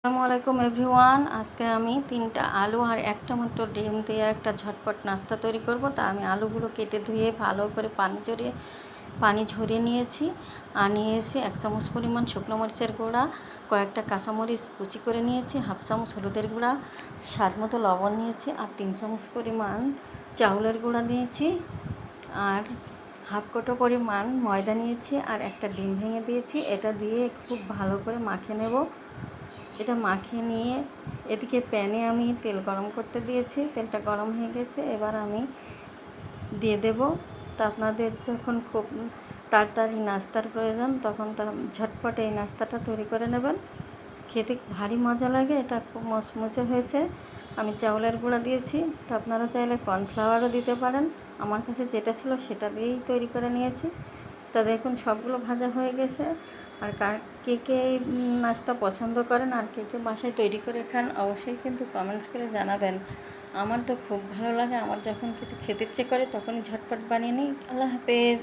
আসসালামু আলাইকুম এভরিওয়ান। আজকে আমি 3টা আলু আর একটা মাত্র ডিম দিয়ে একটা ঝটপট নাস্তা তৈরি করব। তা আমি আলুগুলো কেটে ধুয়ে ভালো করে পানি ঝরিয়ে নিয়েছি। আর নিয়েছি 1 চামচ পরিমাণ শুকনো মরিচের গুঁড়া, কয়েকটা কাঁচামরিচ কুচি করে নিয়েছি, হাফ চামচ হলুদের গুঁড়া, স্বাদ মতো লবণ নিয়েছি, আর 3 চামচ পরিমাণ চাউলের গুঁড়া নিয়েছি, আর হাফ কোটো পরিমাণ ময়দা নিয়েছি, আর একটা ডিম ভেঙে দিয়েছি। এটা দিয়ে খুব ভালো করে মাখিয়ে নেব। এটা মাখিয়ে নিয়ে এদিকে প্যানে আমি তেল গরম করতে দিয়েছি। তেলটা গরম হয়ে গেছে, এবার আমি দিয়ে দেব। তা আপনাদের যখন খুব তাড়াতাড়ি নাস্তার প্রয়োজন তখন ঝটপট এই নাস্তাটা তৈরি করে নেবেন। খেতে ভারী মজা লাগে। এটা খুব মচমচে হয়েছে। আমি চাউলের গুঁড়া দিয়েছি, তো আপনারা চাইলে কর্নফ্লাওয়ারও দিতে পারেন। আমার কাছে যেটা ছিল সেটা দিয়েই তৈরি করে নিয়েছি। তা দেখুন সবগুলো ভাজা হয়ে গেছে। আর কে কে এই নাস্তা পছন্দ করেন আর কে কে বাসায় তৈরি করে খান অবশ্যই কিন্তু কমেন্টস করে জানাবেন। আমার তো খুব ভালো লাগে। আমার যখন কিছু খেতে ইচ্ছে করে তখনই ঝটপট বানিয়ে নিই। আল্লাহ হাফেজ।